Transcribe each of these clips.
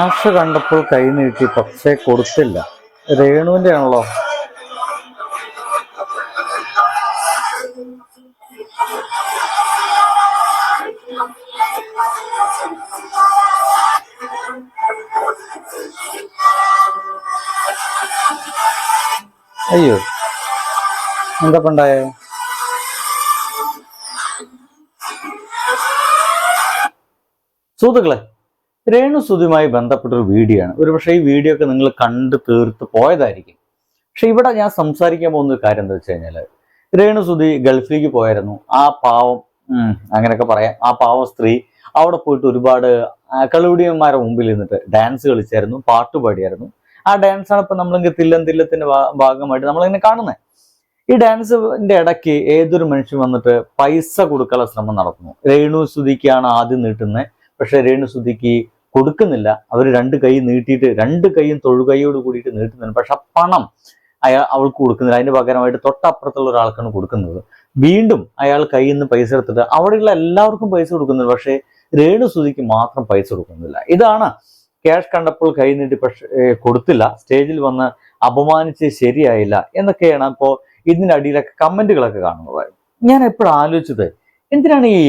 Cash കണ്ടപ്പോൾ കൈ നീട്ടി പക്ഷേ കൊടുത്തില്ല. രേണുവിന്റെ ആണല്ലോ. അയ്യോ, എന്താ ഉണ്ടായേ? സുഹൃത്തുക്കളെ, രേണുസുതിയുമായി ബന്ധപ്പെട്ടൊരു വീഡിയോ ആണ്. ഒരുപക്ഷെ ഈ വീഡിയോ ഒക്കെ നിങ്ങൾ കണ്ട് തീർത്ത് പോയതായിരിക്കും. പക്ഷെ ഇവിടെ ഞാൻ സംസാരിക്കാൻ പോകുന്ന ഒരു കാര്യം എന്താ വെച്ച് കഴിഞ്ഞാല്, രേണുസുതി ഗൾഫിലേക്ക് പോയായിരുന്നു. ആ പാവം അങ്ങനെയൊക്കെ പറയാം, ആ പാവം സ്ത്രീ അവിടെ പോയിട്ട് ഒരുപാട് കളികുടിയന്മാരുടെ മുമ്പിൽ നിന്നിട്ട് ഡാൻസ് കളിച്ചായിരുന്നു, പാട്ട് പാടിയായിരുന്നു. ആ ഡാൻസാണ് ഇപ്പൊ നമ്മളിങ്ങനെ തില്ലത്തിന്റെ ഭാഗമായിട്ട് നമ്മളിങ്ങനെ കാണുന്നത്. ഈ ഡാൻസിന്റെ ഇടയ്ക്ക് ഏതൊരു മനുഷ്യൻ വന്നിട്ട് പൈസ കൊടുക്കാനുള്ള ശ്രമം നടത്തുന്നു. രേണുസുതിക്കാണ് ആദ്യം നീട്ടുന്നത്. പക്ഷെ രേണുസുതിക്ക് കൊടുക്കുന്നില്ല. അവർ രണ്ട് കൈ നീട്ടിയിട്ട്, രണ്ട് കൈയും തൊഴുകൈയോട് കൂടിയിട്ട് നീട്ടുന്നുണ്ട്. പക്ഷെ ആ പണം അവൾക്ക് കൊടുക്കുന്നില്ല. അതിന്റെ പകരമായിട്ട് തൊട്ടപ്പുറത്തുള്ള ഒരാൾക്കാണ് കൊടുക്കുന്നത്. വീണ്ടും അയാൾ കയ്യിൽ നിന്ന് പൈസ എടുത്തിട്ട് അവിടെയുള്ള എല്ലാവർക്കും പൈസ കൊടുക്കുന്നുണ്ട്. പക്ഷെ രേണുസുതിക്ക് മാത്രം പൈസ കൊടുക്കുന്നില്ല. ഇതാണ് ക്യാഷ് കണ്ടപ്പോൾ കൈ നീട്ടി പക്ഷെ കൊടുത്തില്ല, സ്റ്റേജിൽ വന്ന് അപമാനിച്ച് ശരിയായില്ല എന്നൊക്കെയാണ് ഇപ്പോൾ ഇതിന്റെ അടിയിലൊക്കെ കമന്റുകളൊക്കെ കാണുന്നത്. ഞാൻ എപ്പോഴും ആലോചിച്ചത്, എന്തിനാണ് ഈ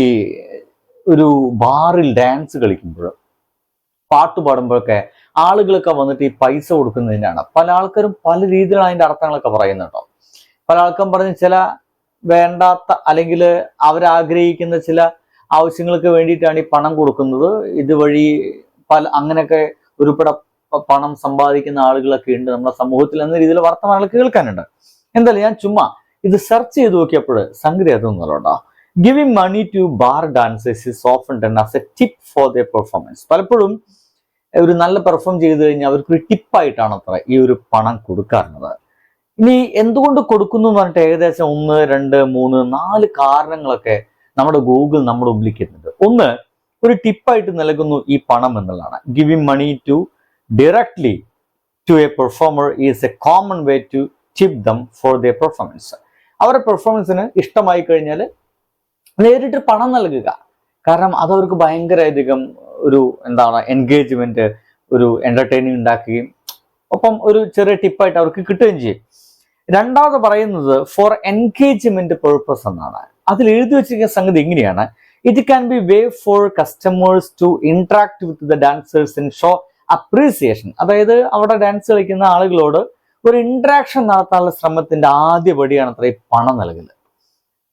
ഒരു ബാറിൽ ഡാൻസ് കളിക്കുമ്പോൾ, പാട്ട് പാടുമ്പോഴൊക്കെ ആളുകളൊക്കെ വന്നിട്ട് ഈ പൈസ കൊടുക്കുന്നതിനാണ്. പല ആൾക്കാരും പല രീതിയിലാണ് അതിന്റെ അർത്ഥങ്ങളൊക്കെ പറയുന്നുണ്ടോ. പല ആൾക്കാരും പറഞ്ഞ് ചില വേണ്ടാത്ത അല്ലെങ്കിൽ അവരാഗ്രഹിക്കുന്ന ചില ആവശ്യങ്ങൾക്ക് വേണ്ടിയിട്ടാണ് ഈ പണം കൊടുക്കുന്നത്. ഇതുവഴി അങ്ങനെയൊക്കെ ഒരുപാട് പണം സമ്പാദിക്കുന്ന ആളുകളൊക്കെ ഉണ്ട് നമ്മുടെ സമൂഹത്തിൽ എന്ന രീതിയിൽ വർത്തമാനങ്ങൾ കേൾക്കാനുണ്ട്. എന്തായാലും ഞാൻ ചുമ്മാ ഇത് സെർച്ച് ചെയ്ത് നോക്കിയപ്പോൾ സംഗതി അതൊന്നുമല്ലോ. Giving money to bar dancers is often done as a tip for their performance. പലപ്പോഴും ഒരു നല്ല പെർഫോം ചെയ്ത് കഴിഞ്ഞാൽ അവർക്കൊരു ടിപ്പായിട്ടാണ് അത്ര ഈ ഒരു പണം കൊടുക്കാറുള്ളത്. ഇനി എന്തുകൊണ്ട് കൊടുക്കുന്നു എന്ന് പറഞ്ഞിട്ട് ഏകദേശം 1, 2, 3, 4 കാരണങ്ങളൊക്കെ നമ്മുടെ ഗൂഗിൾ നമ്മുടെ മുമ്പിലേക്ക് എത്തുന്നുണ്ട്. ഒന്ന്, ഒരു ടിപ്പായിട്ട് നൽകുന്നു ഈ പണം എന്നുള്ളതാണ്. Giving money to directly to a performer is a common way to tip them for their performance. അവരുടെ പെർഫോമൻസിന് ഇഷ്ടമായി കഴിഞ്ഞാൽ നേരിട്ട് പണം നൽകുക. കാരണം അതവർക്ക് ഭയങ്കരധികം ഒരു എൻഗേജ്മെന്റ്, ഒരു എന്റർടൈനിങ് ഉണ്ടാക്കുകയും ഒപ്പം ഒരു ചെറിയ ടിപ്പായിട്ട് അവർക്ക് കിട്ടുകയും ചെയ്യും. രണ്ടാമത് പറയുന്നത് ഫോർ എൻഗേജ്മെന്റ് പേർപ്പസ് എന്നാണ്. അതിൽ എഴുതി വെച്ചിരിക്കുന്ന സംഗതി ഇങ്ങനെയാണ്: it can be way for customers to interact with the dancers and show appreciation. അതായത് അവിടെ ഡാൻസ് കളിക്കുന്ന ആളുകളോട് ഒരു ഇന്ററാക്ഷൻ നടത്താനുള്ള ശ്രമത്തിന്റെ ആദ്യ പടിയാണ് അത്ര ഈ പണം നൽകുന്നത്.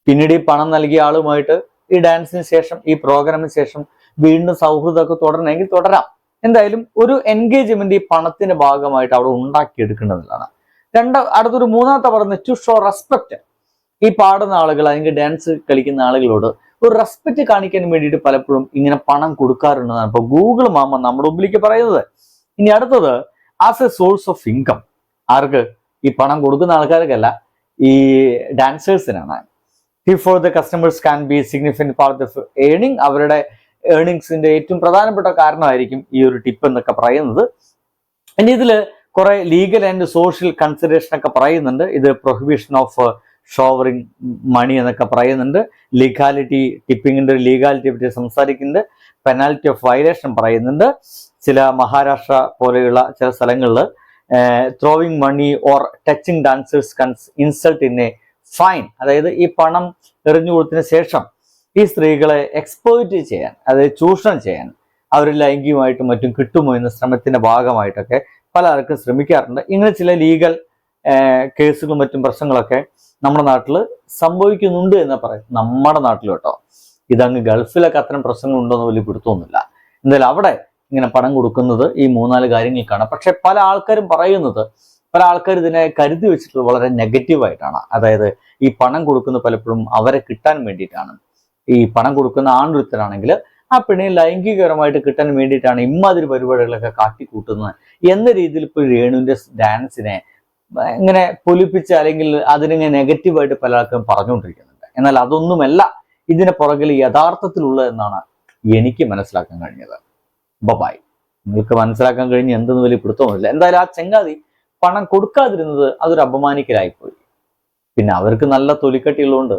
പിന്നീട് ഈ പണം നൽകിയ ആളുമായിട്ട് ഈ ഡാൻസിന് ശേഷം, ഈ പ്രോഗ്രാമിന് ശേഷം വീണ്ടും സൗഹൃദമൊക്കെ തുടരണമെങ്കിൽ തുടരാം. എന്തായാലും ഒരു എൻഗേജ്മെന്റ് ഈ പണത്തിന്റെ ഭാഗമായിട്ട് അവിടെ ഉണ്ടാക്കിയെടുക്കേണ്ടതാണ്. അടുത്തൊരു മൂന്നാമത്തെ പറയുന്നത് ടു ഷോ റെസ്പെക്ട്. ഈ പാടുന്ന ആളുകൾ അല്ലെങ്കിൽ ഡാൻസ് കളിക്കുന്ന ആളുകളോട് ഒരു റെസ്പെക്ട് കാണിക്കാൻ വേണ്ടിയിട്ട് പലപ്പോഴും ഇങ്ങനെ പണം കൊടുക്കാറുണ്ടെന്നാണ് ഇപ്പൊ ഗൂഗിൾ മാമ നമ്മുടെ മുമ്പിലേക്ക് പറയുന്നത്. ഇനി അടുത്തത് as a source of income. ആർക്ക്? ഈ പണം കൊടുക്കുന്ന ആൾക്കാർക്കല്ല, ഈ ഡാൻസേഴ്സിനാണ്. For the customers can be significant part of earning. അവരുടെ ഏണിങ്സിന്റെ ഏറ്റവും പ്രധാനപ്പെട്ട കാരണമായിരിക്കും ഈ ഒരു ടിപ്പ് എന്നൊക്കെ പറയുന്നത്. ഇനി ഇതില് കുറെ ലീഗൽ ആൻഡ് സോഷ്യൽ കൺസിഡറേഷൻ ഒക്കെ പറയുന്നുണ്ട്. ഇത് പ്രൊഹിബിഷൻ ഓഫ് ഷോവറിങ് മണി എന്നൊക്കെ പറയുന്നുണ്ട്. ലീഗാലിറ്റി, ടിപ്പിങ്ങിന്റെ ലീഗാലിറ്റിയെ പറ്റി സംസാരിക്കുന്നുണ്ട്. പെനാൽറ്റി ഓഫ് വയലേഷൻ പറയുന്നുണ്ട്. ചില മഹാരാഷ്ട്ര പോലെയുള്ള ചില സ്ഥലങ്ങളിൽ throwing money or touching dancers insult in a fine. അതായത് ഈ പണം എറിഞ്ഞു കൊടുത്തതിന് ശേഷം ഈ സ്ത്രീകളെ എക്സ്പ്ലോയിറ്റ് ചെയ്യാൻ, അതായത് ചൂഷണം ചെയ്യാൻ, അവർ ലൈംഗികമായിട്ടും മറ്റും കിട്ടുമോ എന്ന ശ്രമത്തിന്റെ ഭാഗമായിട്ടൊക്കെ പലർക്കും ശ്രമിക്കാറുണ്ട്. ഇങ്ങനെ ചില ലീഗൽ കേസുകളും മറ്റും പ്രശ്നങ്ങളൊക്കെ നമ്മുടെ നാട്ടിൽ സംഭവിക്കുന്നുണ്ട് എന്ന് പറയും. നമ്മുടെ നാട്ടിൽ കേട്ടോ, ഇതങ്ങ് ഗൾഫിലൊക്കെ അത്തരം പ്രശ്നങ്ങൾ ഉണ്ടോ എന്ന് വലിയ പിടുത്തമൊന്നുമില്ല. എന്തായാലും അവിടെ ഇങ്ങനെ പണം കൊടുക്കുന്നത് ഈ 3-4 കാര്യങ്ങൾക്കാണ്. പക്ഷെ പല ആൾക്കാരും പറയുന്നത്, പല ആൾക്കാർ ഇതിനെ കരുതി വെച്ചിട്ടുള്ളത് വളരെ നെഗറ്റീവായിട്ടാണ്. അതായത് ഈ പണം കൊടുക്കുന്നത് പലപ്പോഴും അവരെ കിട്ടാൻ വേണ്ടിയിട്ടാണ്. ഈ പണം കൊടുക്കുന്ന ആണൊരുത്തരാണെങ്കിൽ ആ പെണ്ണിനെ ലൈംഗികപരമായിട്ട് കിട്ടാൻ വേണ്ടിയിട്ടാണ് ഇമ്മാതിരി പരിപാടികളൊക്കെ കാട്ടിക്കൂട്ടുന്നത് എന്ന രീതിയിൽ ഇപ്പോൾ രേണുവിന്റെ ഡാൻസിനെ ഇങ്ങനെ പൊലിപ്പിച്ച് അല്ലെങ്കിൽ അതിനിങ്ങനെ നെഗറ്റീവായിട്ട് പല ആൾക്കാരും പറഞ്ഞുകൊണ്ടിരിക്കുന്നുണ്ട്. എന്നാൽ അതൊന്നുമല്ല ഇതിന് പുറകിൽ യഥാർത്ഥത്തിലുള്ളത് എന്നാണ് എനിക്ക് മനസ്സിലാക്കാൻ കഴിഞ്ഞത്. ബൈ. നിങ്ങൾക്ക് മനസ്സിലാക്കാൻ കഴിഞ്ഞ് എന്തെന്ന് വലിയ പിടുത്തമൊന്നുമില്ല. എന്തായാലും ആ ചെങ്ങാതി പണം കൊടുക്കാതിരുന്നത് അതൊരു അപമാനിക്കലായിപ്പോയി. പിന്നെ അവർക്ക് നല്ല തൊലിക്കട്ടിയുള്ളതുകൊണ്ട്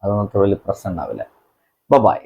അതൊന്നും അത്ര വലിയ പ്രശ്നം ഉണ്ടാവില്ല. ബൈ.